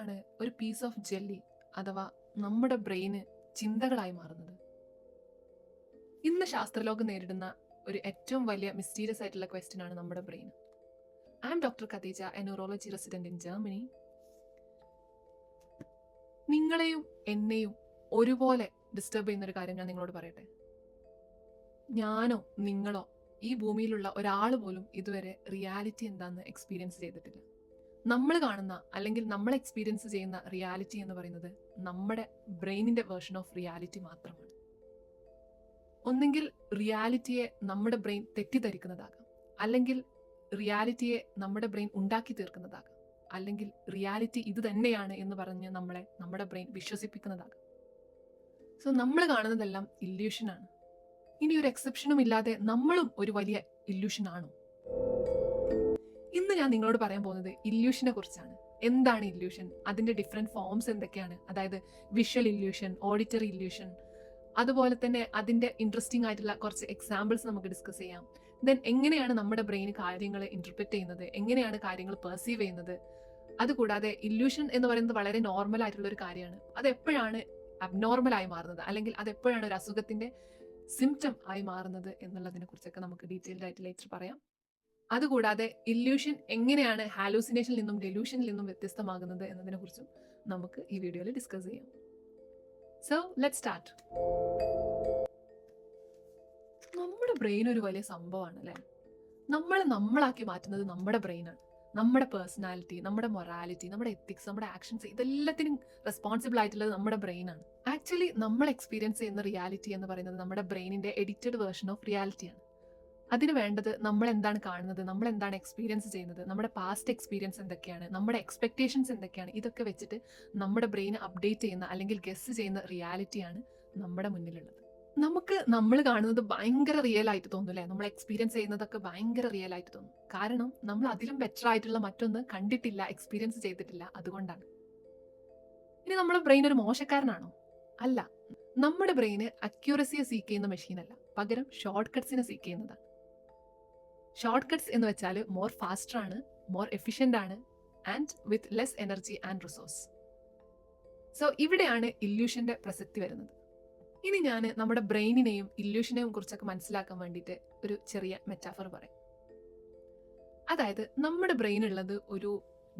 എപ്പോഴാണ് ഒരു piece of jelly അഥവാ നമ്മുടെ ബ്രെയിന് ചിന്തകളായി മാറുന്നത്? ഇന്ന് ശാസ്ത്രലോകം നേരിടുന്ന ഒരു ഏറ്റവും വലിയ മിസ്റ്റീരിയസ് ആയിട്ടുള്ള ക്വസ്റ്റ്യൻ ആണ് നമ്മുടെ brain. I am doctor Khadija, a neurology resident in Germany. നിങ്ങളെയും എന്നെയും ഒരുപോലെ ഡിസ്റ്റർബ് ചെയ്യുന്ന ഒരു കാര്യം ഞാൻ നിങ്ങളോട് പറയട്ടെ. ഞാനോ നിങ്ങളോ ഈ ഭൂമിയിലുള്ള ഒരാൾ പോലും ഇതുവരെ റിയാലിറ്റി എന്താണെന്ന് എക്സ്പീരിയൻസ് ചെയ്തിട്ടില്ല. നമ്മൾ കാണുന്ന അല്ലെങ്കിൽ നമ്മൾ എക്സ്പീരിയൻസ് ചെയ്യുന്ന റിയാലിറ്റി എന്ന് പറയുന്നത് നമ്മുടെ ബ്രെയിനിന്റെ വേർഷൻ ഓഫ് റിയാലിറ്റി മാത്രമാണ്. ഒന്നെങ്കിൽ റിയാലിറ്റിയെ നമ്മുടെ ബ്രെയിൻ തെറ്റിദ്ധരിക്കുന്നതാകാം, അല്ലെങ്കിൽ റിയാലിറ്റിയെ നമ്മുടെ ബ്രെയിൻ ഉണ്ടാക്കി തീർക്കുന്നതാകാം, അല്ലെങ്കിൽ റിയാലിറ്റി ഇത് തന്നെയാണ് എന്ന് പറഞ്ഞ് നമ്മുടെ ബ്രെയിൻ വിശ്വസിപ്പിക്കുന്നതാകാം. സോ നമ്മൾ കാണുന്നതെല്ലാം ഇല്യൂഷനാണ്. ഇനി ഒരു എക്സെപ്ഷനും ഇല്ലാതെ നമ്മളും ഒരു വലിയ ഇല്യൂഷൻ ആണോ? ഇന്ന് ഞാൻ നിങ്ങളോട് പറയാൻ പോകുന്നത് ഇല്യൂഷനെ കുറിച്ചാണ്. എന്താണ് ഇല്യൂഷൻ, അതിന്റെ ഡിഫറെന്റ് ഫോംസ് എന്തൊക്കെയാണ്, അതായത് വിഷ്വൽ ഇല്യൂഷൻ, ഓഡിറ്ററി ഇല്യൂഷൻ, അതുപോലെ തന്നെ അതിന്റെ ഇൻട്രസ്റ്റിംഗ് ആയിട്ടുള്ള കുറച്ച് എക്സാമ്പിൾസ് നമുക്ക് ഡിസ്കസ് ചെയ്യാം. ദെൻ എങ്ങനെയാണ് നമ്മുടെ ബ്രെയിൻ കാര്യങ്ങൾ ഇന്റർപ്രറ്റ് ചെയ്യുന്നത്, എങ്ങനെയാണ് കാര്യങ്ങൾ പെർസീവ് ചെയ്യുന്നത്. അതുകൂടാതെ ഇല്യൂഷൻ എന്ന് പറയുന്നത് വളരെ നോർമൽ ആയിട്ടുള്ള ഒരു കാര്യമാണ്. അത് എപ്പോഴാണ് അബ്നോർമൽ ആയി മാറുന്നത്, അല്ലെങ്കിൽ അത് എപ്പോഴാണ് ഒരു അസുഖത്തിന്റെ സിംറ്റം ആയി മാറുന്നത് എന്നുള്ളതിനെ കുറിച്ചൊക്കെ നമുക്ക് ഡീറ്റെയിൽഡ് ആയിട്ട് ലേറ്റർ പറയാം. അതുകൂടാതെ ഇല്യൂഷൻ എങ്ങനെയാണ് ഹാലൂസിനേഷനിൽ നിന്നും ഡെലൂഷനിൽ നിന്നും വ്യത്യസ്തമാകുന്നത് എന്നതിനെ കുറിച്ചും നമുക്ക് ഈ വീഡിയോയിൽ ഡിസ്കസ് ചെയ്യാം. So let's start. നമ്മുടെ ബ്രെയിൻ ഒരു വലിയ സംഭവമാണ് അല്ലേ. നമ്മളാക്കി മാറ്റുന്നത് നമ്മുടെ ബ്രെയിനാണ്. നമ്മുടെ പേഴ്സണാലിറ്റി, നമ്മുടെ മൊറാലിറ്റി, നമ്മുടെ എത്തിക്സ്, നമ്മുടെ ആക്ഷൻസ്, ഇതെല്ലാത്തിനും റെസ്പോൺസിബിൾ ആയിട്ടുള്ളത് നമ്മുടെ ബ്രെയിനാണ്. ആക്ച്വലി നമ്മൾ എക്സ്പീരിയൻസ് ചെയ്യുന്ന റിയാലിറ്റി എന്ന് പറയുന്നത് നമ്മുടെ ബ്രെയിനിന്റെ എഡിറ്റഡ് വേർഷൻ ഓഫ് റിയാലിറ്റിയാണ്. അതിന് വേണ്ടത് നമ്മൾ എന്താണ് കാണുന്നത്, നമ്മൾ എന്താണ് എക്സ്പീരിയൻസ് ചെയ്യുന്നത്, നമ്മുടെ പാസ്റ്റ് എക്സ്പീരിയൻസ് എന്തൊക്കെയാണ്, നമ്മുടെ എക്സ്പെക്ടേഷൻസ് എന്തൊക്കെയാണ്, ഇതൊക്കെ വെച്ചിട്ട് നമ്മുടെ ബ്രെയിൻ അപ്ഡേറ്റ് ചെയ്യുന്ന അല്ലെങ്കിൽ ഗസ് ചെയ്യുന്ന റിയാലിറ്റിയാണ് നമ്മുടെ മുന്നിലുള്ളത്. നമുക്ക് നമ്മൾ കാണുന്നത് ഭയങ്കര റിയൽ ആയിട്ട് തോന്നും അല്ലേ. നമ്മൾ എക്സ്പീരിയൻസ് ചെയ്യുന്നതൊക്കെ ഭയങ്കര റിയൽ ആയിട്ട് തോന്നും. കാരണം നമ്മൾ അതിലും ബെറ്റർ ആയിട്ടുള്ള മറ്റൊന്ന് കണ്ടിട്ടില്ല, എക്സ്പീരിയൻസ് ചെയ്തിട്ടില്ല, അതുകൊണ്ടാണ്. ഇനി നമ്മുടെ ബ്രെയിൻ ഒരു മോശക്കാരനാണോ? അല്ല. നമ്മുടെ ബ്രെയിന് അക്യൂറസിയെ സീക്ക് ചെയ്യുന്ന മെഷീനല്ല, പകരം ഷോർട്ട് കട്ട്സിനെ സീക്ക് ചെയ്യുന്നതാണ്. ഷോർട്ട് കട്ട്സ് എന്ന് വെച്ചാൽ മോർ ഫാസ്റ്റർ ആണ്, മോർ എഫിഷ്യന്റ് ആണ്, and with less energy and resource. So ഇവിടെയാണ് ഇല്യൂഷന്റെ പ്രസക്തി വരുന്നത്. ഇനി ഞാൻ നമ്മുടെ ബ്രെയിനിനെയും ഇല്യൂഷനെയും കുറിച്ചൊക്കെ മനസ്സിലാക്കാൻ വേണ്ടിയിട്ട് ഒരു ചെറിയ മെറ്റാഫർ പറയാം. അതായത് നമ്മുടെ ബ്രെയിൻ ഉള്ളത് ഒരു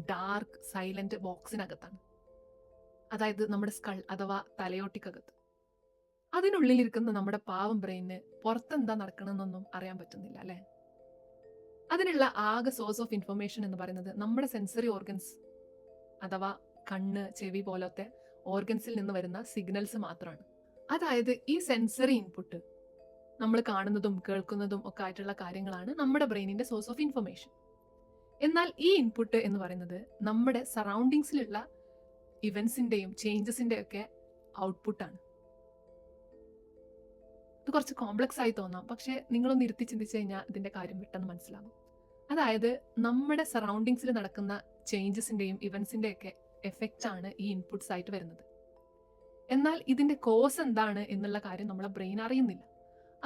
ഡാർക്ക് സൈലന്റ് ബോക്സിനകത്താണ്. അതായത് നമ്മുടെ സ്കൾ അഥവാ തലയോട്ടിക്കകത്ത്. അതിനുള്ളിലിരിക്കുന്ന നമ്മുടെ പാവം ബ്രെയിനിന് പുറത്തെന്താ നടക്കണമെന്നൊന്നും അറിയാൻ പറ്റുന്നില്ല അല്ലേ. അതിനുള്ള ആകെ സോഴ്സ് ഓഫ് ഇൻഫർമേഷൻ എന്ന് പറയുന്നത് നമ്മുടെ സെൻസറി ഓർഗൻസ് അഥവാ കണ്ണ്, ചെവി പോലത്തെ ഓർഗൻസിൽ നിന്ന് വരുന്ന സിഗ്നൽസ് മാത്രമാണ്. അതായത് ഈ സെൻസറി ഇൻപുട്ട്, നമ്മൾ കാണുന്നതും കേൾക്കുന്നതും ഒക്കെ ആയിട്ടുള്ള കാര്യങ്ങളാണ് നമ്മുടെ ബ്രെയിനിന്റെ സോഴ്സ് ഓഫ് ഇൻഫർമേഷൻ. എന്നാൽ ഈ ഇൻപുട്ട് എന്ന് പറയുന്നത് നമ്മുടെ സറൗണ്ടിങ്സിലുള്ള ഇവന്റ്സിന്റെയും ചേഞ്ചസിന്റെയും ഒക്കെ ഔട്ട്പുട്ടാണ്. ഇത് കുറച്ച് കോംപ്ലക്സ് ആയി തോന്നാം, പക്ഷെ നിങ്ങളൊന്ന് ഇരുത്തി ചിന്തിച്ചു കഴിഞ്ഞാൽ ഇതിന്റെ കാര്യം പെട്ടെന്ന് മനസ്സിലാകും. അതായത് നമ്മുടെ സറൗണ്ടിങ്സിൽ നടക്കുന്ന ചേഞ്ചസിന്റെയും ഇവന്റ്സിന്റെയും ഒക്കെ എഫക്റ്റ് ആണ് ഈ ഇൻപുട്സ് ആയിട്ട് വരുന്നത്. എന്നാൽ ഇതിന്റെ കോസ് എന്താണ് എന്നുള്ള കാര്യം നമ്മളെ ബ്രെയിൻ അറിയുന്നില്ല.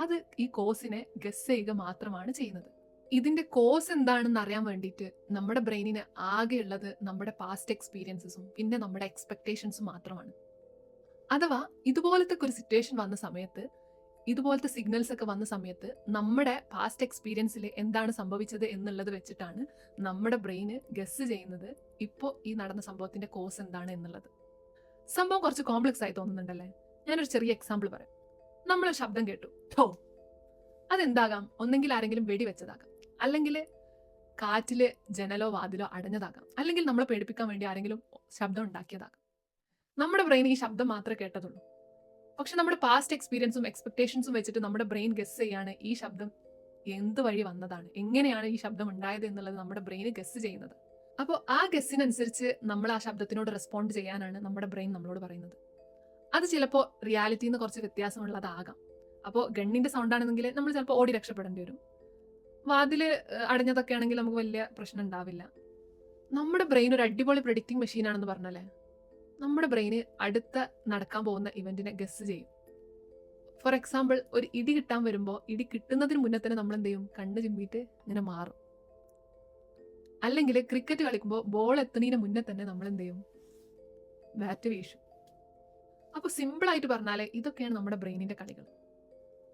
അത് ഈ കോസിനെ ഗസ് ചെയ്യുക മാത്രമാണ് ചെയ്യുന്നത്. ഇതിന്റെ കോസ് എന്താണെന്ന് അറിയാൻ വേണ്ടിയിട്ട് നമ്മുടെ ബ്രെയിനിന് ആകെയുള്ളത് നമ്മുടെ പാസ്റ്റ് എക്സ്പീരിയൻസസും പിന്നെ നമ്മുടെ എക്സ്പെക്ടേഷൻസും മാത്രമാണ്. അഥവാ ഇതുപോലത്തെ ഒരു സിറ്റുവേഷൻ വന്ന സമയത്ത്, ഇതുപോലത്തെ സിഗ്നൽസ് ഒക്കെ വന്ന സമയത്ത് നമ്മുടെ പാസ്റ്റ് എക്സ്പീരിയൻസിൽ എന്താണ് സംഭവിച്ചത് എന്നുള്ളത് വെച്ചിട്ടാണ് നമ്മുടെ ബ്രെയിന് ഗസ് ചെയ്യുന്നത് ഇപ്പോൾ ഈ നടന്ന സംഭവത്തിന്റെ കോസ് എന്താണ് എന്നുള്ളത്. സംഭവം കുറച്ച് കോംപ്ലക്സ് ആയി തോന്നുന്നുണ്ടല്ലേ. ഞാനൊരു ചെറിയ എക്സാമ്പിൾ പറയാം. നമ്മൾ ശബ്ദം കേട്ടു, ഠോ. അതെന്താകാം? ഒന്നെങ്കിൽ ആരെങ്കിലും വെടിവെച്ചതാകാം, അല്ലെങ്കിൽ കാറ്റില് ജനലോ വാതിലോ അടഞ്ഞതാകാം, അല്ലെങ്കിൽ നമ്മളെ പേടിപ്പിക്കാൻ വേണ്ടി ആരെങ്കിലും ശബ്ദം ഉണ്ടാക്കിയതാകാം. നമ്മുടെ ബ്രെയിൻ ഈ ശബ്ദം മാത്രമേ കേട്ടതുള്ളൂ. പക്ഷെ നമ്മുടെ പാസ്റ്റ് എക്സ്പീരിയൻസും എക്സ്പെക്ടേഷൻസും വെച്ചിട്ട് നമ്മുടെ ബ്രെയിൻ ഗസ് ചെയ്യാണ് ഈ ശബ്ദം എന്ത് വഴി വന്നതാണ്, എങ്ങനെയാണ് ഈ ശബ്ദം ഉണ്ടായത് എന്നുള്ളത് നമ്മുടെ ബ്രെയിൻ ഗസ് ചെയ്യുന്നത്. അപ്പോൾ ആ ഗസ്സിനനുസരിച്ച് നമ്മൾ ആ ശബ്ദത്തിനോട് റെസ്പോണ്ട് ചെയ്യാനാണ് നമ്മുടെ ബ്രെയിൻ നമ്മളോട് പറയുന്നത്. അത് ചിലപ്പോൾ റിയാലിറ്റിയിൽ നിന്ന് കുറച്ച് വ്യത്യാസമുള്ളതാകാം. അപ്പോൾ ഗണ്ണിന്റെ സൗണ്ട് ആണെന്നെങ്കിൽ നമ്മൾ ചിലപ്പോൾ ഓടി രക്ഷപ്പെടേണ്ടി വരും. വാതില് അടഞ്ഞതൊക്കെ ആണെങ്കിൽ നമുക്ക് വലിയ പ്രശ്നം ഉണ്ടാവില്ല. നമ്മുടെ ബ്രെയിൻ ഒരു അടിപൊളി പ്രെഡിക്റ്റിംഗ് മെഷീനാണെന്ന് പറഞ്ഞല്ലേ. നമ്മുടെ ബ്രെയിന് അടുത്ത നടക്കാൻ പോകുന്ന ഇവന്റിനെ ഗസ് ചെയ്യും. ഫോർ എക്സാമ്പിൾ, ഒരു ഇടി കിട്ടാൻ വരുമ്പോൾ ഇടി കിട്ടുന്നതിന് മുന്നേ തന്നെ നമ്മൾ എന്ത് ചെയ്യും? കണ്ണ് ചിമ്മിയിട്ട് ഇങ്ങനെ മാറും. അല്ലെങ്കിൽ ക്രിക്കറ്റ് കളിക്കുമ്പോൾ ബോൾ എത്തുന്നതിന് മുന്നേ തന്നെ നമ്മൾ എന്ത് ചെയ്യും? വാറ്റ് വീശും. അപ്പോൾ സിമ്പിളായിട്ട് പറഞ്ഞാൽ ഇതൊക്കെയാണ് നമ്മുടെ ബ്രെയിനിൻ്റെ കളികൾ.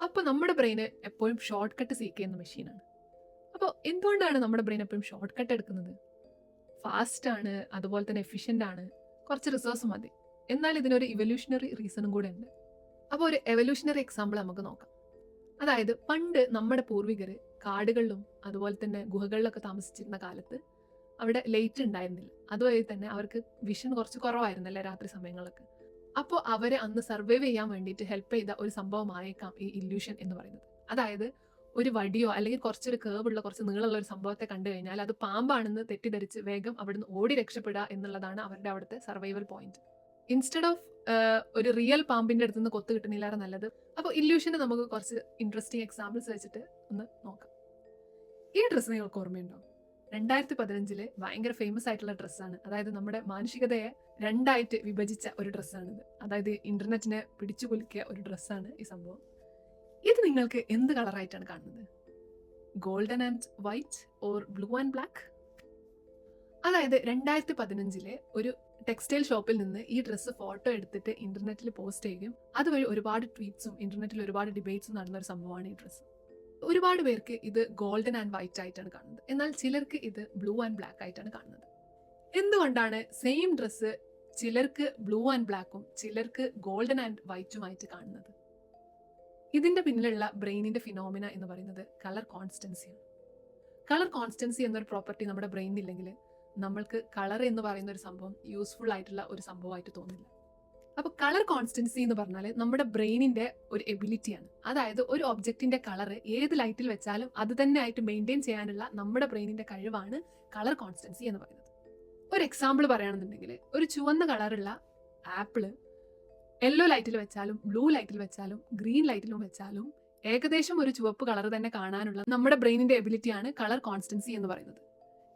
അപ്പോൾ നമ്മുടെ ബ്രെയിന് എപ്പോഴും ഷോർട്ട് കട്ട് സീക്ക് ചെയ്യുന്ന മെഷീനാണ്. അപ്പോൾ എന്തുകൊണ്ടാണ് നമ്മുടെ ബ്രെയിൻ എപ്പോഴും ഷോർട്ട് കട്ട് എടുക്കുന്നത്? ഫാസ്റ്റാണ്, അതുപോലെ തന്നെ എഫിഷ്യൻ്റ് ആണ്, കുറച്ച് റിസോഴ്സ് മതി. എന്നാൽ ഇതിനൊരു ഇവല്യൂഷണറി റീസണും കൂടെ ഉണ്ട്. അപ്പോൾ ഒരു എവല്യൂഷണറി എക്സാമ്പിൾ നമുക്ക് നോക്കാം. അതായത് പണ്ട് നമ്മുടെ പൂർവികർ കാടുകളിലും അതുപോലെ തന്നെ ഗുഹകളിലൊക്കെ താമസിച്ചിരുന്ന കാലത്ത് അവിടെ ലൈറ്റ് ഉണ്ടായിരുന്നില്ല. അതുവഴി തന്നെ അവർക്ക് വിഷൻ കുറച്ച് കുറവായിരുന്നല്ലേ രാത്രി സമയങ്ങളിലൊക്കെ. അപ്പോൾ അവരെ അന്ന് സർവൈവ് ചെയ്യാൻ വേണ്ടിയിട്ട് ഹെൽപ്പ് ചെയ്ത ഒരു സംഭവമായേക്കാം ഈ ഇല്യൂഷൻ എന്ന് പറയുന്നത്. അതായത് ഒരു വടിയോ അല്ലെങ്കിൽ കുറച്ചൊരു കേവുള്ള കുറച്ച് നീളമുള്ള ഒരു സംഭവത്തെ കണ്ടു കഴിഞ്ഞാൽ അത് പാമ്പാണെന്ന് തെറ്റിദ്ധരിച്ച് വേഗം അവിടുന്ന് ഓടി രക്ഷപ്പെടുക എന്നുള്ളതാണ് അവരുടെ അവിടുത്തെ സർവൈവൽ പോയിന്റ്. ഇൻസ്റ്റെഡ് ഓഫ് ഒരു റിയൽ പാമ്പിന്റെ അടുത്ത് നിന്ന് കൊത്തു കിട്ടുന്നില്ലാതെ നല്ലത്. അപ്പോൾ ഇല്യൂഷന് നമുക്ക് കുറച്ച് ഇൻട്രസ്റ്റിംഗ് എക്സാമ്പിൾസ് വെച്ചിട്ട് ഒന്ന് നോക്കാം. ഈ ഡ്രസ്സ് നിങ്ങൾക്ക് ഓർമ്മയുണ്ടോ? 2015 ഭയങ്കര ഫേമസ് ആയിട്ടുള്ള ഡ്രസ്സാണ്. അതായത് നമ്മുടെ മാനുഷികതയെ രണ്ടായിട്ട് വിഭജിച്ച ഒരു ഡ്രസ്സാണിത്. അതായത് ഇന്റർനെറ്റിനെ പിടിച്ചു കുലുക്കിയ ഒരു ഡ്രസ്സാണ് ഈ സംഭവം. ഇത് നിങ്ങൾക്ക് എന്ത് കളറായിട്ടാണ് കാണുന്നത്? Golden and white or blue and black? അതായത് 2015 ഒരു ടെക്സ്റ്റൈൽ ഷോപ്പിൽ നിന്ന് ഈ ഡ്രസ്സ് ഫോട്ടോ എടുത്തിട്ട് ഇന്റർനെറ്റിൽ പോസ്റ്റ് ചെയ്യുകയും അതുവഴി ഒരുപാട് ട്വീറ്റ്സും ഇന്റർനെറ്റിൽ ഒരുപാട് ഡിബേറ്റ്സും നടന്ന ഒരു സംഭവമാണ് ഈ ഡ്രസ്സ്. ഒരുപാട് പേർക്ക് ഇത് ഗോൾഡൻ ആൻഡ് വൈറ്റ് ആയിട്ടാണ് കാണുന്നത്. എന്നാൽ ചിലർക്ക് ഇത് ബ്ലൂ ആൻഡ് ബ്ലാക്ക് ആയിട്ടാണ് കാണുന്നത്. എന്തുകൊണ്ടാണ് സെയിം ഡ്രസ്സ് ചിലർക്ക് ബ്ലൂ ആൻഡ് ബ്ലാക്കും ചിലർക്ക് ഗോൾഡൻ ആൻഡ് വൈറ്റുമായിട്ട് കാണുന്നത്? ഇതിന്റെ പിന്നിലുള്ള ബ്രെയിനിന്റെ ഫിനോമിന എന്ന് പറയുന്നത് കളർ കോൺസ്റ്റൻസിയാണ്. കളർ കോൺസ്റ്റൻസി എന്നൊരു പ്രോപ്പർട്ടി നമ്മുടെ ബ്രെയിനിൽ ഇല്ലെങ്കിൽ നമ്മൾക്ക് കളർ എന്ന് പറയുന്ന ഒരു സംഭവം യൂസ്ഫുൾ ആയിട്ടുള്ള ഒരു സംഭവമായിട്ട് തോന്നില്ല. അപ്പോൾ കളർ കോൺസ്റ്റൻസി എന്ന് പറഞ്ഞാൽ നമ്മുടെ ബ്രെയിനിന്റെ ഒരു എബിലിറ്റിയാണ്. അതായത് ഒരു ഒബ്ജക്റ്റിന്റെ കളർ ഏത് ലൈറ്റിൽ വെച്ചാലും അത് തന്നെ ആയിട്ട് മെയിൻറ്റെയിൻ ചെയ്യാനുള്ള നമ്മുടെ ബ്രെയിനിന്റെ കഴിവാണ് കളർ കോൺസ്റ്റൻസി എന്ന് പറയുന്നത്. ഒരു എക്സാമ്പിൾ പറയുകയാണെന്നുണ്ടെങ്കിൽ ഒരു ചുവന്ന കളറുള്ള ആപ്പിള് യെല്ലോ ലൈറ്റിൽ വെച്ചാലും ബ്ലൂ ലൈറ്റിൽ വെച്ചാലും ഗ്രീൻ ലൈറ്റിലും വെച്ചാലും ഏകദേശം ഒരു ചുവപ്പ് കളർ തന്നെ കാണാനുള്ള നമ്മുടെ ബ്രെയിനിന്റെ എബിലിറ്റിയാണ് കളർ കോൺസ്റ്റൻസി എന്ന് പറയുന്നത്.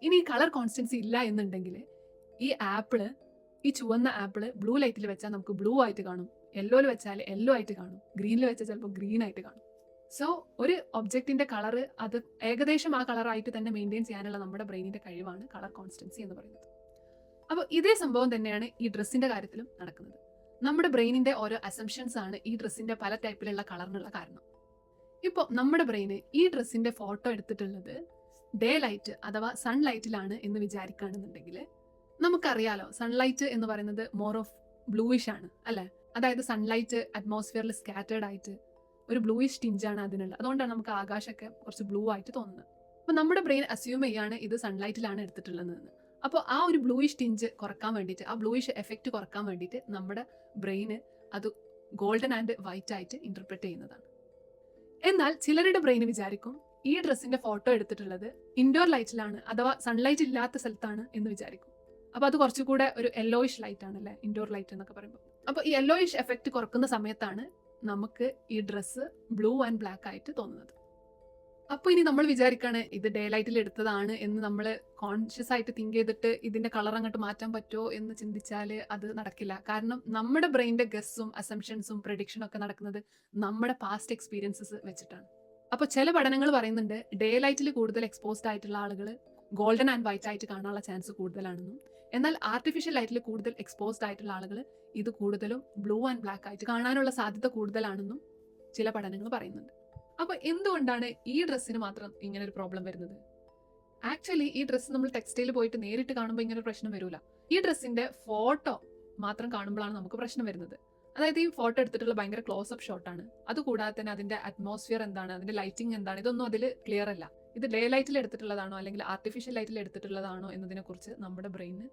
ഇനി ഈ കളർ കോൺസ്റ്റൻസി ഇല്ല എന്നുണ്ടെങ്കിൽ ഈ ചുവന്ന ആപ്പിള് ബ്ലൂ ലൈറ്റിൽ വെച്ചാൽ നമുക്ക് ബ്ലൂ ആയിട്ട് കാണും, യെല്ലോയിൽ വെച്ചാൽ യെല്ലോ ആയിട്ട് കാണും, ഗ്രീനിൽ വെച്ചാൽ ചിലപ്പോൾ ഗ്രീൻ ആയിട്ട് കാണും. സോ ഒരു ഒബ്ജക്റ്റിന്റെ കളർ അത് ഏകദേശം ആ കളറായിട്ട് തന്നെ മെയിൻറ്റെയിൻ ചെയ്യാനുള്ള നമ്മുടെ ബ്രെയിനിന്റെ കഴിവാണ് കളർ കോൺസ്റ്റൻസി എന്ന് പറയുന്നത്. അപ്പോൾ ഇതേ സംഭവം തന്നെയാണ് ഈ ഡ്രസ്സിന്റെ കാര്യത്തിലും നടക്കുന്നത്. നമ്മുടെ ബ്രെയിനിന്റെ ഓരോ അസംഷൻസ് ആണ് ഈ ഡ്രസ്സിന്റെ പല ടൈപ്പിലുള്ള കളറിനുള്ള കാരണം. ഇപ്പോൾ നമ്മുടെ ബ്രെയിന് ഈ ഡ്രസ്സിന്റെ ഫോട്ടോ എടുത്തിട്ടുള്ളത് ഡേ ലൈറ്റ് അഥവാ സൺലൈറ്റിലാണ് എന്ന് വിചാരിക്കുകയാണെന്നുണ്ടെങ്കിൽ നമുക്കറിയാലോ സൺലൈറ്റ് എന്ന് പറയുന്നത് മോർ ഓഫ് ബ്ലൂയിഷ് ആണ് അല്ലെ. അതായത് സൺലൈറ്റ് അറ്റ്മോസ്ഫിയറിൽ സ്കാറ്റേർഡ് ആയിട്ട് ഒരു ബ്ലൂയിഷ് ടിഞ്ചാണ് അതിനുള്ളത്. അതുകൊണ്ടാണ് നമുക്ക് ആകാശമൊക്കെ കുറച്ച് ബ്ലൂ ആയിട്ട് തോന്നുന്നത്. അപ്പോൾ നമ്മുടെ ബ്രെയിൻ അസ്യൂം ചെയ്യാണ് ഇത് സൺലൈറ്റിലാണ് എടുത്തിട്ടുള്ളതെന്ന്. അപ്പോൾ ആ ഒരു ബ്ലൂയിഷ് ടിഞ്ച് കുറക്കാൻ വേണ്ടിയിട്ട്, ആ ബ്ലൂയിഷ് എഫക്റ്റ് കുറക്കാൻ വേണ്ടിയിട്ട് നമ്മുടെ ബ്രെയിന് അത് ഗോൾഡൻ ആൻഡ് വൈറ്റ് ആയിട്ട് ഇന്റർപ്രറ്റ് ചെയ്യുന്നതാണ്. എന്നാൽ ചിലരുടെ ബ്രെയിന് വിചാരിക്കും ഈ ഡ്രസ്സിന്റെ ഫോട്ടോ എടുത്തിട്ടുള്ളത് ഇൻഡോർ ലൈറ്റിലാണ് അഥവാ സൺലൈറ്റ് ഇല്ലാത്ത സ്ഥലത്താണ് എന്ന് വിചാരിക്കും. അപ്പോൾ അത് കുറച്ചുകൂടെ ഒരു യെല്ലോയിഷ് ലൈറ്റ് ആണല്ലേ ഇൻഡോർ ലൈറ്റ് എന്നൊക്കെ പറയുമ്പോൾ. അപ്പോൾ ഈ യെല്ലോയിഷ് എഫക്റ്റ് കുറക്കുന്ന സമയത്താണ് നമുക്ക് ഈ ഡ്രസ്സ് ബ്ലൂ ആൻഡ് ബ്ലാക്ക് ആയിട്ട് തോന്നുന്നത്. അപ്പോൾ ഇനി നമ്മൾ വിചാരിക്കുകയാണ് ഇത് ഡേ ലൈറ്റിൽ എടുത്തതാണ് എന്ന് നമ്മൾ കോൺഷ്യസ് ആയിട്ട് തിങ്ക് ചെയ്തിട്ട് ഇതിന്റെ കളർ അങ്ങോട്ട് മാറ്റാൻ പറ്റുമോ എന്ന് ചിന്തിച്ചാൽ അത് നടക്കില്ല. കാരണം നമ്മുടെ ബ്രെയിനിന്റെ ഗസ്സും അസംഷൻസും പ്രഡിക്ഷനും ഒക്കെ നടക്കുന്നത് നമ്മുടെ പാസ്റ്റ് എക്സ്പീരിയൻസസ് വെച്ചിട്ടാണ്. അപ്പോൾ ചില പഠനങ്ങൾ പറയുന്നുണ്ട് ഡേ ലൈറ്റിൽ കൂടുതൽ എക്സ്പോസ്ഡ് ആയിട്ടുള്ള ആളുകൾ ഗോൾഡൻ ആൻഡ് വൈറ്റ് ആയിട്ട് കാണാനുള്ള ചാൻസ് കൂടുതലാണെന്നും, എന്നാൽ ആർട്ടിഫിഷ്യൽ ലൈറ്റിൽ കൂടുതൽ എക്സ്പോസ്ഡ് ആയിട്ടുള്ള ആളുകൾ ഇത് കൂടുതലും ബ്ലൂ ആൻഡ് ബ്ലാക്ക് ആയിട്ട് കാണാനുള്ള സാധ്യത കൂടുതലാണെന്നും ചില പഠനങ്ങൾ പറയുന്നുണ്ട്. അപ്പോൾ എന്തുകൊണ്ടാണ് ഈ ഡ്രസ്സിന് മാത്രം ഇങ്ങനെ ഒരു പ്രോബ്ലം വരുന്നത്? ആക്ച്വലി ഈ ഡ്രസ്സ് നമ്മൾ ടെക്സ്റ്റൈൽ പോയിട്ട് നേരിട്ട് കാണുമ്പോൾ ഇങ്ങനെ ഒരു പ്രശ്നം വരില്ല. ഈ ഡ്രസ്സിന്റെ ഫോട്ടോ മാത്രം കാണുമ്പോഴാണ് നമുക്ക് പ്രശ്നം വരുന്നത്. അതായത് ഈ ഫോട്ടോ എടുത്തിട്ടുള്ള ഭയങ്കര ക്ലോസ്അപ്പ് ഷോട്ടാണ്. അതുകൂടാതെ തന്നെ അതിന്റെ അറ്റ്മോസ്ഫിയർ എന്താണ്, അതിന്റെ ലൈറ്റിംഗ് എന്താണ്, ഇതൊന്നും അതിൽ ക്ലിയർ അല്ല. ഇത് ഡേ ലൈറ്റിൽ എടുത്തിട്ടുള്ളതാണോ അല്ലെങ്കിൽ ആർട്ടിഫിഷ്യൽ ലൈറ്റിൽ എടുത്തിട്ടുള്ളതാണോ എന്നതിനെ കുറിച്ച് നമ്മുടെ ബ്രെയിന്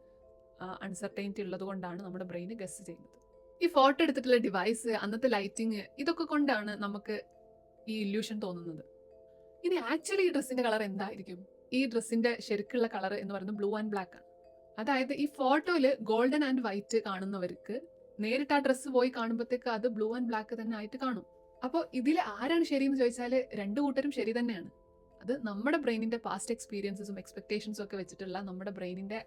അൺസർട്ടൈനിറ്റി ഉള്ളത് കൊണ്ടാണ് നമ്മുടെ ബ്രെയിന് ഗസ് ചെയ്യുന്നത്. ഈ ഫോട്ടോ എടുത്തിട്ടുള്ള ഡിവൈസ്, അന്നത്തെ ലൈറ്റിംഗ്, ഇതൊക്കെ കൊണ്ടാണ് നമുക്ക് ഈ ഇല്യൂഷൻ തോന്നുന്നത്. ഇനി ആക്ച്വലി ഈ ഡ്രസ്സിന്റെ കളർ എന്തായിരിക്കും? ഈ ഡ്രസ്സിന്റെ ശരിക്കുള്ള കളർ എന്ന് പറയുന്നത് ബ്ലൂ ആൻഡ് ബ്ലാക്ക് ആണ്. അതായത് ഈ ഫോട്ടോയിൽ ഗോൾഡൻ ആൻഡ് വൈറ്റ് കാണുന്നവർക്ക് നേരിട്ട് ആ ഡ്രസ്സ് പോയി കാണുമ്പോഴത്തേക്ക് അത് ബ്ലൂ ആൻഡ് ബ്ലാക്ക് തന്നെ ആയിട്ട് കാണും. അപ്പോൾ ഇതിൽ ആരാണ് ശരിയെന്ന് ചോദിച്ചാൽ രണ്ടു കൂട്ടരും ശരി തന്നെയാണ്. അത് നമ്മുടെ ബ്രെയിനിന്റെ പാസ്റ്റ് എക്സ്പീരിയൻസസും എക്സ്പെക്ടേഷൻസും ഒക്കെ വെച്ചിട്ടുള്ള നമ്മുടെ ബ്രെയിനിന്റെ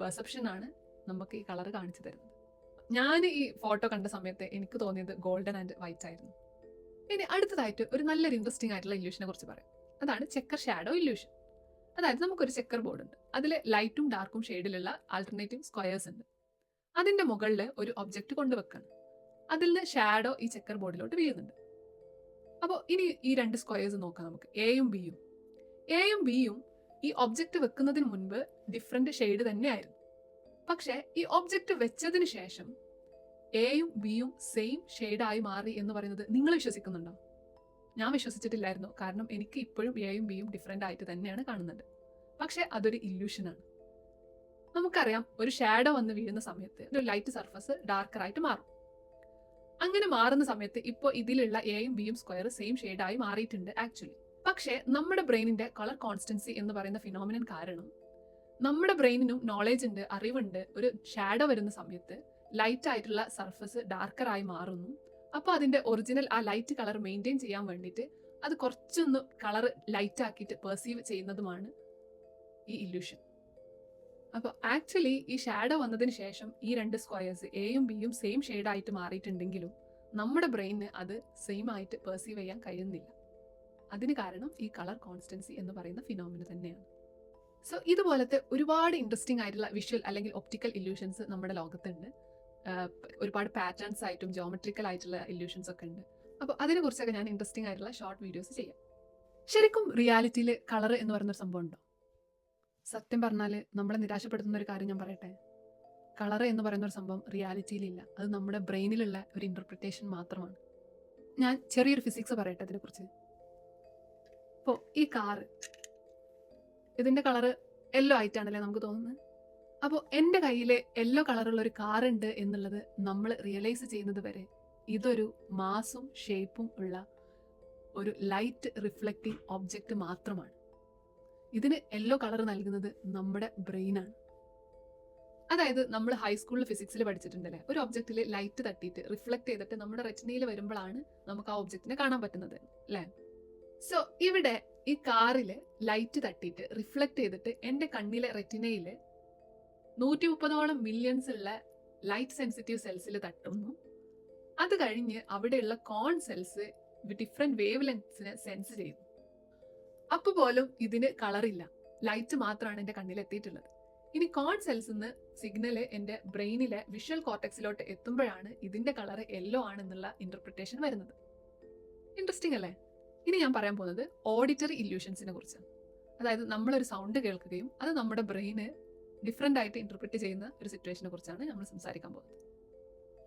പെർസെപ്ഷൻ ആണ് നമുക്ക് ഈ കളർ കാണിച്ചു തരുന്നത്. ഞാൻ ഈ ഫോട്ടോ കണ്ട സമയത്ത് എനിക്ക് തോന്നിയത് ഗോൾഡൻ ആൻഡ് വൈറ്റ് ആയിരുന്നു. ഇനി അടുത്തതായിട്ട് ഒരു നല്ലൊരു ഇൻട്രസ്റ്റിംഗ് ആയിട്ടുള്ള ഇല്യൂഷനെ കുറിച്ച് പറയാം. അതാണ് ചെക്കർ ഷാഡോ ഇല്യൂഷൻ. അതായത് നമുക്കൊരു ചെക്കർ ബോർഡ് ഉണ്ട്, അതിൽ ലൈറ്റും ഡാർക്കും ഷെയ്ഡിലുള്ള ആൾട്ടർനേറ്റീവ് സ്ക്വയേഴ്സ് ഉണ്ട്. അതിന്റെ മുകളിൽ ഒരു ഒബ്ജക്റ്റ് കൊണ്ടുവെക്കണം. അതിൽ നിന്ന് ഷാഡോ ഈ ചെക്കർ ബോർഡിലോട്ട് വീഴുന്നുണ്ട്. അപ്പോൾ ഇനി ഈ 2 സ്ക്വയേഴ്സ് നോക്കാം നമുക്ക്, എയും ബിയും. എയും ബിയും ഈ ഒബ്ജക്റ്റ് വെക്കുന്നതിന് മുൻപ് ഡിഫറെന്റ് ഷെയ്ഡ് തന്നെയായിരുന്നു. പക്ഷേ ഈ ഒബ്ജക്റ്റ് വെച്ചതിന് ശേഷം എയും ബിയും സെയിം ഷെയ്ഡായി മാറി എന്ന് പറയുന്നത് നിങ്ങൾ വിശ്വസിക്കുന്നുണ്ടോ? ഞാൻ വിശ്വസിച്ചിട്ടില്ലായിരുന്നു. കാരണം എനിക്ക് ഇപ്പോഴും എയും ബിയും ഡിഫറെന്റ് ആയിട്ട് തന്നെയാണ് കാണുന്നത്. പക്ഷെ അതൊരു ഇല്യൂഷനാണ്. നമുക്കറിയാം, ഒരു ഷാഡോ വന്ന് വീഴുന്ന സമയത്ത് ഒരു ലൈറ്റ് സർഫസ് ഡാർക്കർ ആയിട്ട് മാറും. അങ്ങനെ മാറുന്ന സമയത്ത് ഇപ്പോൾ ഇതിലുള്ള എയും ബിയും സ്ക്വയർ സെയിം ഷെയ്ഡായി മാറിയിട്ടുണ്ട് ആക്ച്വലി. പക്ഷേ നമ്മുടെ ബ്രെയിനിന്റെ കളർ കോൺസ്റ്റൻസി എന്ന് പറയുന്ന ഫിനോമിനൻ കാരണം നമ്മുടെ ബ്രെയിനിനും നോളേജ് ഉണ്ട്, അറിവുണ്ട്. ഒരു ഷാഡോ വരുന്ന സമയത്ത് ലൈറ്റ് ആയിട്ടുള്ള സർഫസ് ഡാർക്കർ ആയി മാറുന്നു. അപ്പോൾ അതിന്റെ ഒറിജിനൽ ആ ലൈറ്റ് കളർ മെയിൻറ്റെയിൻ ചെയ്യാൻ വേണ്ടിയിട്ട് അത് കുറച്ചൊന്ന് കളർ ലൈറ്റ് ആക്കിയിട്ട് പെർസീവ് ചെയ്യുന്നതുമാണ് ഈ ഇല്യൂഷൻ. അപ്പോൾ ആക്ച്വലി ഈ ഷാഡോ വന്നതിന് ശേഷം ഈ 2 സ്ക്വയേഴ്സ് എയും ബിയും സെയിം ഷെയ്ഡായിട്ട് മാറിയിട്ടുണ്ടെങ്കിലും നമ്മുടെ ബ്രെയിനിന് അത് സെയിം ആയിട്ട് പെർസീവ് ചെയ്യാൻ കഴിയുന്നില്ല. അതിന് കാരണം ഈ കളർ കോൺസ്റ്റൻസി എന്ന് പറയുന്ന ഫിനോമിന തന്നെയാണ്. സോ ഇതുപോലത്തെ ഒരുപാട് ഇൻട്രസ്റ്റിംഗ് ആയിട്ടുള്ള വിഷ്വൽ അല്ലെങ്കിൽ ഒപ്റ്റിക്കൽ ഇല്യൂഷൻസ് നമ്മുടെ ലോകത്തുണ്ട്. ഒരുപാട് പാറ്റേൺസ് ആയിട്ടും ജോമെട്രിക്കൽ ആയിട്ടുള്ള ഇല്യൂഷൻസ് ഒക്കെ ഉണ്ട്. അപ്പോൾ അതിനെക്കുറിച്ചൊക്കെ ഞാൻ ഇൻട്രസ്റ്റിംഗ് ആയിട്ടുള്ള ഷോർട്ട് വീഡിയോസ് ചെയ്യാം. ശരിക്കും റിയാലിറ്റിയിൽ കളർ എന്ന് പറയുന്നൊരു സംഭവം ഉണ്ടോ? സത്യം പറഞ്ഞാൽ നമ്മളെ നിരാശപ്പെടുത്തുന്ന ഒരു കാര്യം ഞാൻ പറയട്ടെ. കളർ എന്ന് പറയുന്ന ഒരു സംഭവം റിയാലിറ്റിയിലില്ല. അത് നമ്മുടെ ബ്രെയിനിലുള്ള ഒരു ഇൻ്റർപ്രിട്ടേഷൻ മാത്രമാണ്. ഞാൻ ചെറിയൊരു ഫിസിക്സ് പറയട്ടെ അതിനെക്കുറിച്ച്. ഇപ്പോൾ ഈ കാറ്, ഇതിൻ്റെ കളറ് യെല്ലോ ആയിട്ടാണല്ലേ നമുക്ക് തോന്നുന്നത്. അപ്പോൾ എൻ്റെ കയ്യിൽ യെല്ലോ കളറുള്ള ഒരു കാർ ഉണ്ട് എന്നുള്ളത് നമ്മൾ റിയലൈസ് ചെയ്യുന്നത് വരെ ഇതൊരു മാസും ഷേപ്പും ഉള്ള ഒരു ലൈറ്റ് റിഫ്ലക്റ്റിംഗ് ഒബ്ജക്റ്റ് മാത്രമാണ്. ഇതിന് യെല്ലോ കളർ നൽകുന്നത് നമ്മുടെ ബ്രെയിനാണ്. അതായത് നമ്മൾ ഹൈസ്കൂളിൽ ഫിസിക്സിൽ പഠിച്ചിട്ടുണ്ടല്ലേ, ഒരു ഒബ്ജക്റ്റിൽ ലൈറ്റ് തട്ടിയിട്ട് റിഫ്ലക്ട് ചെയ്തിട്ട് നമ്മുടെ റെറ്റിനയിൽ വരുമ്പോഴാണ് നമുക്ക് ആ ഒബ്ജക്റ്റിനെ കാണാൻ പറ്റുന്നത് അല്ലേ. സോ ഇവിടെ ഈ കാറിൽ ലൈറ്റ് തട്ടിയിട്ട് റിഫ്ലക്ട് ചെയ്തിട്ട് എൻ്റെ കണ്ണിലെ റെറ്റിനയിൽ 130ഓളം മില്യൺസ് ഉള്ള ലൈറ്റ് സെൻസിറ്റീവ് സെൽസിൽ തട്ടുന്നു. അത് കഴിഞ്ഞ് അവിടെയുള്ള കോൺ സെൽസ് ഡിഫറെന്റ് വേവ് ലെങ്സിനെ സെൻസ് ചെയ്യുന്നു. അപ്പോൾ പോലും ഇതിന് കളറില്ല, ലൈറ്റ് മാത്രമാണ് എൻ്റെ കണ്ണിൽ എത്തിയിട്ടുള്ളത്. ഇനി കോൺ സെൽസ് നിന്ന് സിഗ്നല് എൻ്റെ ബ്രെയിനിലെ വിഷ്വൽ കോർട്ടെക്സിലോട്ട് എത്തുമ്പോഴാണ് ഇതിന്റെ കളർ യെല്ലോ ആണെന്നുള്ള ഇന്റർപ്രിട്ടേഷൻ വരുന്നത്. ഇൻട്രസ്റ്റിംഗ് അല്ലേ? ഇനി ഞാൻ പറയാൻ പോകുന്നത് ഓഡിറ്ററി ഇല്യൂഷൻസിനെ കുറിച്ചാണ്. അതായത് നമ്മളൊരു സൗണ്ട് കേൾക്കുകയും അത് നമ്മുടെ ബ്രെയിന് ഡിഫറെന്റ് ആയിട്ട് ഇന്റർപ്രിറ്റ് ചെയ്യുന്ന ഒരു സിറ്റുവേഷനെ കുറിച്ചാണ് നമ്മൾ സംസാരിക്കാൻ പോകുന്നത്.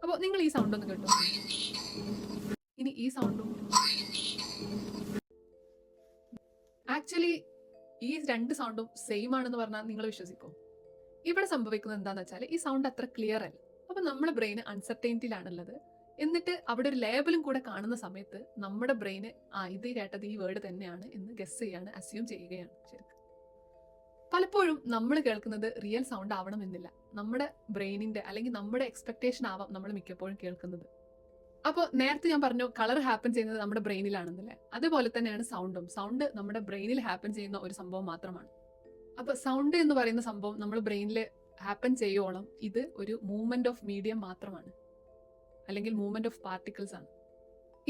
അപ്പോൾ നിങ്ങൾ ഈ സൗണ്ട് ഒന്ന് കേട്ടോ. ഇനി ഈ സൗണ്ടും ആക്ച്വലി ഈ 2 സൗണ്ടും സെയിം ആണെന്ന് പറഞ്ഞാൽ നിങ്ങൾ വിശ്വസിക്കോ? ഇവിടെ സംഭവിക്കുന്നത് എന്താണെന്ന് വെച്ചാൽ ഈ സൗണ്ട് അത്ര ക്ലിയർ അല്ല. അപ്പൊ നമ്മുടെ ബ്രെയിന് അൺസർട്ടൈനിറ്റിയിലാണുള്ളത്. എന്നിട്ട് അവിടെ ഒരു ലേബലും കൂടെ കാണുന്ന സമയത്ത് നമ്മുടെ ബ്രെയിന് ഇത് കേട്ടത് ഈ വേർഡ് തന്നെയാണ് എന്ന് ഗസ് ചെയ്യാണ്, അസ്യൂം ചെയ്യുകയാണ്. ശരിക്കും പലപ്പോഴും നമ്മൾ കേൾക്കുന്നത് റിയൽ സൗണ്ട് ആവണമെന്നില്ല. നമ്മുടെ ബ്രെയിനിന്റെ അല്ലെങ്കിൽ നമ്മുടെ എക്സ്പെക്ടേഷൻ ആവാം നമ്മൾ മിക്കപ്പോഴും കേൾക്കുന്നത്. അപ്പോൾ നേരത്തെ ഞാൻ പറഞ്ഞു കളർ ഹാപ്പൻ ചെയ്യുന്നത് നമ്മുടെ ബ്രെയിനിലാണെന്നല്ലേ. അതുപോലെ തന്നെയാണ് സൗണ്ടും. സൗണ്ട് നമ്മുടെ ബ്രെയിനിൽ ഹാപ്പൻ ചെയ്യുന്ന ഒരു സംഭവം മാത്രമാണ്. അപ്പൊ സൗണ്ട് എന്ന് പറയുന്ന സംഭവം നമ്മൾ ബ്രെയിനിൽ ഹാപ്പൻ ചെയ്യുവോളം ഇത് ഒരു മൂവ്മെന്റ് ഓഫ് മീഡിയം മാത്രമാണ്, അല്ലെങ്കിൽ മൂവ്മെന്റ് ഓഫ് പാർട്ടിക്കിൾസ് ആണ്.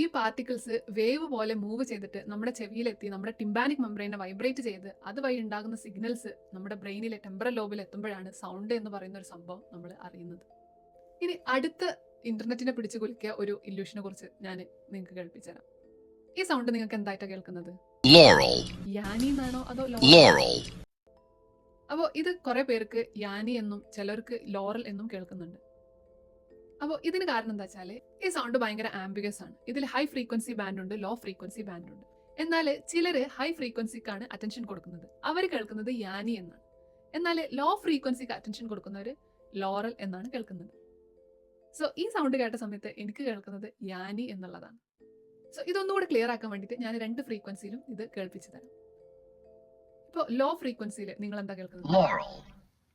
ഈ പാർട്ടിക്കിൾസ് വേവ് പോലെ മൂവ് ചെയ്തിട്ട് നമ്മുടെ ചെവിയിലെത്തി നമ്മുടെ ടിംബാനിക് മെംബ്രെയിനെ വൈബ്രേറ്റ് ചെയ്ത് അതുവഴി ഉണ്ടാകുന്ന സിഗ്നൽസ് നമ്മുടെ ബ്രെയിനിലെ ടെമ്പറൽ ലോബിൽ എത്തുമ്പോഴാണ് സൗണ്ട് എന്ന് പറയുന്ന ഒരു സംഭവം നമ്മൾ അറിയുന്നത്. ഇനി അടുത്ത ഇന്റർനെറ്റിനെ പിടിച്ചു കുലുക്കിയ ഒരു ഇല്യൂഷനെ കുറിച്ച് ഞാൻ നിങ്ങൾക്ക് കേൾപ്പിച്ചുതരാം. ഈ സൗണ്ട് നിങ്ങൾക്ക് എന്തായിട്ടാണ് കേൾക്കുന്നത്? യാനി എന്നാണോ അതോ ലോറൽ? അപ്പോൾ ഇത് കുറെ പേർക്ക് യാനി എന്നും ചിലർക്ക് ലോറൽ എന്നും കേൾക്കുന്നുണ്ട്. അപ്പോൾ ഇതിന് കാരണം എന്താ വെച്ചാൽ ഈ സൗണ്ട് ഭയങ്കര ആംബിഗസ് ആണ്. ഇതിൽ ഹൈ ഫ്രീക്വൻസി ബാൻഡ് ഉണ്ട്, ലോ ഫ്രീക്വൻസി ബാൻഡ് ഉണ്ട്. എന്നാൽ ചിലര് ഹൈ ഫ്രീക്വൻസിക്കാണ് അറ്റൻഷൻ കൊടുക്കുന്നത്, അവർ കേൾക്കുന്നത് യാനി എന്നാണ്. എന്നാൽ ലോ ഫ്രീക്വൻസിക്ക് അറ്റൻഷൻ കൊടുക്കുന്നവർ ലോറൽ എന്നാണ് കേൾക്കുന്നത്. സോ ഈ സൗണ്ട് കേട്ട സമയത്ത് എനിക്ക് കേൾക്കുന്നത് യാനി എന്നുള്ളതാണ്. സോ ഇതൊന്നുകൂടി ക്ലിയർ ആക്കാൻ വേണ്ടിയിട്ട് ഞാൻ 2 ഫ്രീക്വൻസിയിലും ഇത് കേൾപ്പിച്ചു തരാം. ഇപ്പോൾ ലോ ഫ്രീക്വൻസിയിൽ നിങ്ങൾ എന്താ കേൾക്കുന്നത്?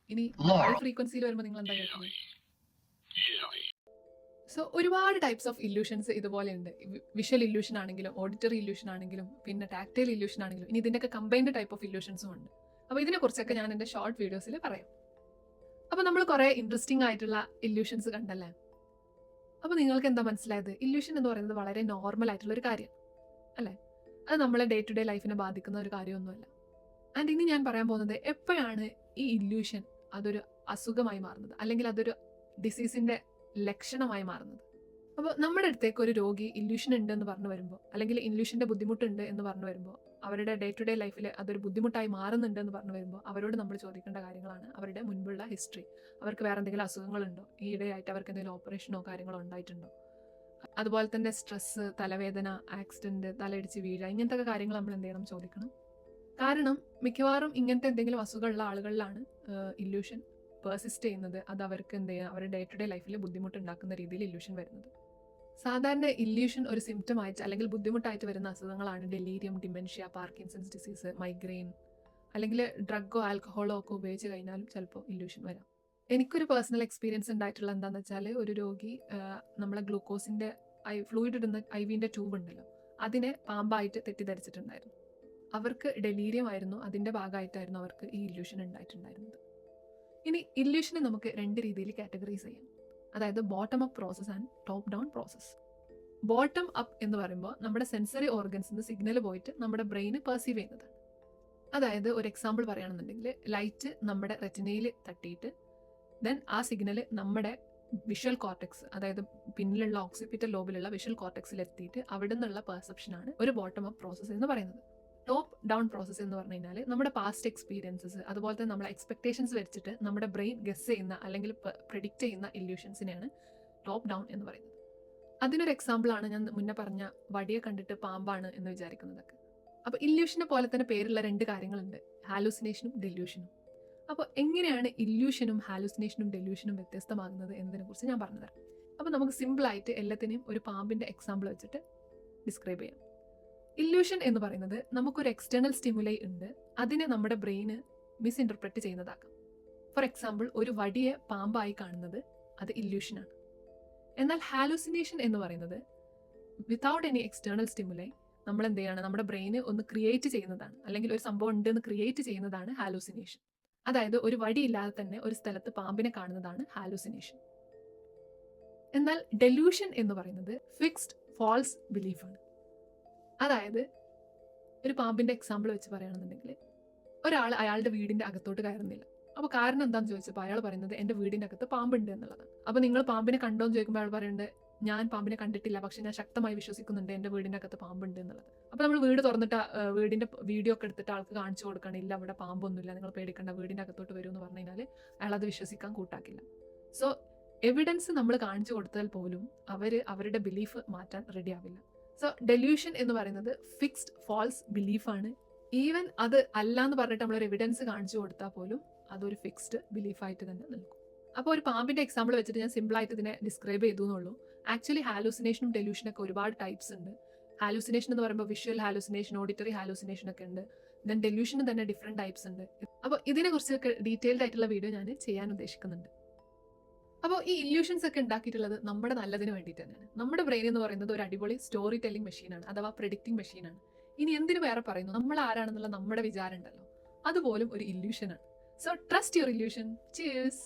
ഇനി ഹൈ ഫ്രീക്വൻസിയിൽ വരുമ്പോൾ നിങ്ങൾ എന്താ കേൾക്കുന്നത്? സോ ഒരുപാട് ടൈപ്സ് ഓഫ് ഇല്യൂഷൻസ് ഇതുപോലെ ഉണ്ട്. വിഷ്വൽ ഇല്യൂഷൻ ആണെങ്കിലും ഓഡിറ്ററി ഇല്യൂഷൻ ആണെങ്കിലും പിന്നെ ടാക്ടൈൽ ഇല്യൂഷൻ ആണെങ്കിലും ഇനി ഇതിൻ്റെയൊക്കെ കമ്പൈൻഡ് ടൈപ്പ് ഓഫ് ഇല്യൂഷൻസും ഉണ്ട്. അപ്പോൾ ഇതിനെക്കുറിച്ചൊക്കെ ഞാൻ എൻ്റെ ഷോർട്ട് വീഡിയോസിൽ പറയാം. അപ്പോൾ നമ്മൾ കുറേ ഇൻട്രസ്റ്റിംഗ് ആയിട്ടുള്ള ഇല്യൂഷൻസ് കണ്ടല്ലേ. അപ്പോൾ നിങ്ങൾക്ക് എന്താ മനസ്സിലായത്? ഇല്യൂഷൻ എന്ന് പറയുന്നത് വളരെ നോർമൽ ആയിട്ടുള്ള ഒരു കാര്യം അല്ലേ. അത് നമ്മളെ ഡേ ടു ഡേ ലൈഫിനെ ബാധിക്കുന്ന ഒരു കാര്യമൊന്നുമല്ല. ആൻഡ് ഇനി ഞാൻ പറയാൻ പോകുന്നത് എപ്പോഴാണ് ഈ ഇല്യൂഷൻ അതൊരു അസുഖമായി മാറുന്നത്, അല്ലെങ്കിൽ അതൊരു ഡിസീസിന്റെ ലക്ഷണമായി മാറുന്നത്. അപ്പോൾ നമ്മുടെ അടുത്തേക്ക് ഒരു രോഗി ഇല്യൂഷൻ ഉണ്ട് എന്ന് പറഞ്ഞു വരുമ്പോൾ, അല്ലെങ്കിൽ ഇല്യൂഷന്റെ ബുദ്ധിമുട്ടുണ്ട് എന്ന് പറഞ്ഞു വരുമ്പോൾ, അവരുടെ ഡേ ടു ഡേ ലൈഫിൽ അതൊരു ബുദ്ധിമുട്ടായി മാറുന്നുണ്ട് എന്ന് പറഞ്ഞു വരുമ്പോൾ അവരോട് നമ്മൾ ചോദിക്കേണ്ട കാര്യങ്ങളാണ് അവരുടെ മുൻപുള്ള ഹിസ്റ്ററി. അവർക്ക് വേറെ എന്തെങ്കിലും അസുഖങ്ങളുണ്ടോ, ഈ ഇടയായിട്ട് അവർക്ക് എന്തെങ്കിലും ഓപ്പറേഷനോ കാര്യങ്ങളോ ഉണ്ടായിട്ടുണ്ടോ, അതുപോലെ തന്നെ സ്ട്രെസ്, തലവേദന, ആക്സിഡന്റ്, തലയിടിച്ച് വീഴ, ഇങ്ങനത്തെ കാര്യങ്ങൾ നമ്മൾ എന്ത് ചെയ്യണം, ചോദിക്കണം. കാരണം മിക്കവാറും ഇങ്ങനത്തെ എന്തെങ്കിലും അസുഖമുള്ള ആളുകളിലാണ് ഇല്യൂഷൻ പെർസിസ്റ്റ് ചെയ്യുന്നത്. അത് അവർക്ക് എന്ത് ചെയ്യുക, അവരുടെ ഡേ ടു ഡേ ലൈഫിൽ ബുദ്ധിമുട്ടുണ്ടാക്കുന്ന രീതിയിൽ ഇല്യൂഷൻ വരുന്നത്. സാധാരണ ഇല്യൂഷൻ ഒരു സിംറ്റം ആയിട്ട് അല്ലെങ്കിൽ ബുദ്ധിമുട്ടായിട്ട് വരുന്ന അസുഖങ്ങളാണ് delirium, dementia, Parkinson's disease, migraine, അല്ലെങ്കിൽ ഡ്രഗോ ആൽക്കഹോളോ ഒക്കെ ഉപയോഗിച്ച് കഴിഞ്ഞാലും ചിലപ്പോൾ ഇല്യൂഷൻ വരാം. എനിക്കൊരു പേഴ്സണൽ എക്സ്പീരിയൻസ് ഉണ്ടായിട്ടുള്ള എന്താണെന്ന് വെച്ചാൽ, ഒരു രോഗി നമ്മളെ ഗ്ലൂക്കോസിന്റെ ഫ്ലൂയിഡ് ഇടുന്ന IV ട്യൂബ് ഉണ്ടല്ലോ, അതിനെ പാമ്പായിട്ട് തെറ്റിദ്ധരിച്ചിട്ടുണ്ടായിരുന്നു. അവർക്ക് ഡെലീരിയം ആയിരുന്നു, അതിന്റെ ഭാഗമായിട്ടായിരുന്നു അവർക്ക് ഈ ഇല്യൂഷൻ ഉണ്ടായിട്ടുണ്ടായിരുന്നത്. ഇനി ഇല്യൂഷനെ നമുക്ക് 2 രീതിയിൽ കാറ്റഗറൈസ് ചെയ്യാം. അതായത് bottom up process and top down process. Bottom up എന്ന് പറയുമ്പോൾ നമ്മുടെ സെൻസറി ഓർഗൻസിന് സിഗ്നൽ പോയിട്ട് നമ്മുടെ ബ്രെയിന് പെർസീവ് ചെയ്യുന്നതാണ്. അതായത് ഒരു എക്സാമ്പിൾ പറയുകയാണെന്നുണ്ടെങ്കിൽ, ലൈറ്റ് നമ്മുടെ റെറ്റിനയിൽ തട്ടിയിട്ട് ദെൻ ആ സിഗ്നൽ നമ്മുടെ വിഷ്വൽ കോർട്ടെക്സ്, അതായത് പിന്നിലുള്ള ഓക്സിപിറ്റൽ ലോബിലുള്ള വിഷ്വൽ കോർട്ടെക്സിൽ എത്തിയിട്ട് അവിടെ നിന്നുള്ള പെർസെപ്ഷനാണ് ഒരു ബോട്ടം അപ്പ് പ്രോസസ് എന്ന് പറയുന്നത്. ടോപ്പ് ഡൗൺ പ്രോസസ്സ് എന്ന് പറഞ്ഞു കഴിഞ്ഞാൽ നമ്മുടെ പാസ്റ്റ് എക്സ്പീരിയൻസസ്, അതുപോലെ തന്നെ നമ്മളെ എക്സ്പെക്ടേഷൻസ് വെച്ചിട്ട് നമ്മുടെ ബ്രെയിൻ ഗസ് ചെയ്യുന്ന അല്ലെങ്കിൽ പ്രെഡിക്റ്റ് ചെയ്യുന്ന ഇല്യൂഷൻസിനെയാണ് ടോപ്പ് ഡൗൺ എന്ന് പറയുന്നത്. അതിനൊരു എക്സാമ്പിളാണ് ഞാൻ മുന്നേ പറഞ്ഞ വടിയെ കണ്ടിട്ട് പാമ്പാണ് എന്ന് വിചാരിക്കുന്നതൊക്കെ. അപ്പോൾ ഇല്യൂഷനെ പോലെ തന്നെ പേരുള്ള 2 കാര്യങ്ങളുണ്ട്, ഹാലൂസിനേഷനും ഡെല്യൂഷനും. അപ്പോൾ എങ്ങനെയാണ് ഇല്യൂഷനും ഹാലൂസിനേഷനും ഡെല്യൂഷനും വ്യത്യസ്തമാകുന്നത് എന്നതിനെ കുറിച്ച് ഞാൻ പറഞ്ഞുതരാം. അപ്പോൾ നമുക്ക് സിമ്പിളായിട്ട് എല്ലാത്തിനെയും ഒരു പാമ്പിൻ്റെ എക്സാമ്പിൾ വെച്ചിട്ട് ഡിസ്ക്രൈബ് ചെയ്യാം. ഇല്യൂഷൻ എന്ന് പറയുന്നത് നമുക്കൊരു എക്സ്റ്റേണൽ സ്റ്റിമുലൈ ഉണ്ട്, അതിനെ നമ്മുടെ ബ്രെയിന് മിസ്ഇൻറ്റർപ്രറ്റ് ചെയ്യുന്നതാക്കാം. ഫോർ എക്സാമ്പിൾ, ഒരു വടിയെ പാമ്പായി കാണുന്നത് അത് ഇല്യൂഷനാണ്. എന്നാൽ ഹാലൂസിനേഷൻ എന്ന് പറയുന്നത് വിത്തൗട്ട് എനി എക്സ്റ്റേണൽ സ്റ്റിമുലൈ നമ്മൾ എന്ത് ചെയ്യാണ്, നമ്മുടെ ബ്രെയിന് ഒന്ന് ക്രിയേറ്റ് ചെയ്യുന്നതാണ്, അല്ലെങ്കിൽ ഒരു സംഭവം ഉണ്ടെന്ന് ക്രിയേറ്റ് ചെയ്യുന്നതാണ് ഹാലൂസിനേഷൻ. അതായത് ഒരു വടിയില്ലാതെ തന്നെ ഒരു സ്ഥലത്ത് പാമ്പിനെ കാണുന്നതാണ് ഹാലൂസിനേഷൻ. എന്നാൽ ഡെലൂഷൻ എന്ന് പറയുന്നത് ഫിക്സ്ഡ് ഫാൾസ് ബിലീഫാണ്. അതായത് ഒരു പാമ്പിന്റെ എക്സാമ്പിൾ വെച്ച് പറയുകയാണെന്നുണ്ടെങ്കിൽ, ഒരാൾ അയാളുടെ വീടിന്റെ അകത്തോട്ട് കയറുന്നില്ല. അപ്പോൾ കാരണം എന്താണെന്ന് ചോദിച്ചപ്പോൾ അയാൾ പറയുന്നത് എൻ്റെ വീടിന്റെ അകത്ത് പാമ്പുണ്ട് എന്നുള്ളതാണ്. അപ്പോൾ നിങ്ങൾ പാമ്പിനെ കണ്ടോ എന്ന് ചോദിക്കുമ്പോൾ അയാൾ പറയുന്നത് ഞാൻ പാമ്പിനെ കണ്ടിട്ടില്ല, പക്ഷെ ഞാൻ ശക്തമായി വിശ്വസിക്കുന്നുണ്ട് എൻ്റെ വീടിന്റെ അകത്ത് പാമ്പുണ്ട് എന്നുള്ളത്. അപ്പോൾ നമ്മൾ വീട് തുറന്നിട്ട് വീടിന്റെ വീഡിയോ ഒക്കെ എടുത്തിട്ട് ആൾക്ക് കാണിച്ചു കൊടുക്കണം, ഇല്ല അവിടെ പാമ്പൊന്നുമില്ല, നിങ്ങൾ പേടിക്കണ്ട, വീടിന്റെ അകത്തോട്ട് വരും എന്ന് പറഞ്ഞു കഴിഞ്ഞാൽ അയാൾ അത് വിശ്വസിക്കാൻ കൂട്ടാക്കില്ല. സോ എവിഡൻസ് നമ്മൾ കാണിച്ചു കൊടുത്താൽ പോലും അവരുടെ ബിലീഫ് മാറ്റാൻ റെഡി ആവില്ല. സോ ഡെല്യൂഷൻ എന്ന് പറയുന്നത് ഫിക്സ്ഡ് ഫാൾസ് ബിലീഫാണ്. ഈവൻ അത് അല്ല എന്ന് പറഞ്ഞിട്ട് നമ്മളൊരു എവിഡൻസ് കാണിച്ചു കൊടുത്താൽ പോലും അതൊരു ഫിക്സ്ഡ് ബിലീഫായിട്ട് തന്നെ നിൽക്കും. അപ്പോൾ ഒരു പാമ്പിന്റെ എക്സാമ്പിൾ വെച്ചിട്ട് ഞാൻ സിമ്പിളായിട്ട് ഇതിനെ ഡിസ്ക്രൈബ് ചെയ്തു എന്നുള്ളൂ. ആക്ച്വലി ഹാലൂസിനേഷനും ഡെല്യൂഷനൊക്കെ ഒരുപാട് ടൈപ്സ് ഉണ്ട്. ഹാലൂസിനേഷൻ എന്ന് പറയുമ്പോൾ വിഷ്വൽ ഹാലൂസിനേഷൻ, ഓഡിറ്ററി ഹാലൂസിനേഷൻ ഒക്കെ ഉണ്ട്. ദെൻ ഡെല്യൂഷന് തന്നെ ഡിഫറെൻറ്റ് ടൈപ്സ് ഉണ്ട്. അപ്പോൾ ഇതിനെക്കുറിച്ചൊക്കെ ഡീറ്റെയിൽഡ് ആയിട്ടുള്ള വീഡിയോ ഞാൻ ചെയ്യാൻ ഉദ്ദേശിക്കുന്നുണ്ട്. അപ്പോൾ ഈ ഇല്യൂഷൻസ് ഒക്കെ ഉണ്ടാക്കിയിട്ടുള്ളത് നമ്മുടെ നല്ലതിന് വേണ്ടിയിട്ട് തന്നെയാണ്. നമ്മുടെ ബ്രെയിൻ എന്ന് പറയുന്നത് ഒരു അടിപൊളി സ്റ്റോറി ടെല്ലിംഗ് മെഷീനാണ്, അഥവാ പ്രെഡിക്റ്റിംഗ് മെഷീനാണ്. ഇനി എന്തിനു വേറെ പറയുന്നു, നമ്മൾ ആരാണെന്നുള്ള നമ്മുടെ വിചാരം ഉണ്ടല്ലോ, അതുപോലും ഒരു ഇല്യൂഷനാണ്. So trust your illusion. Cheers.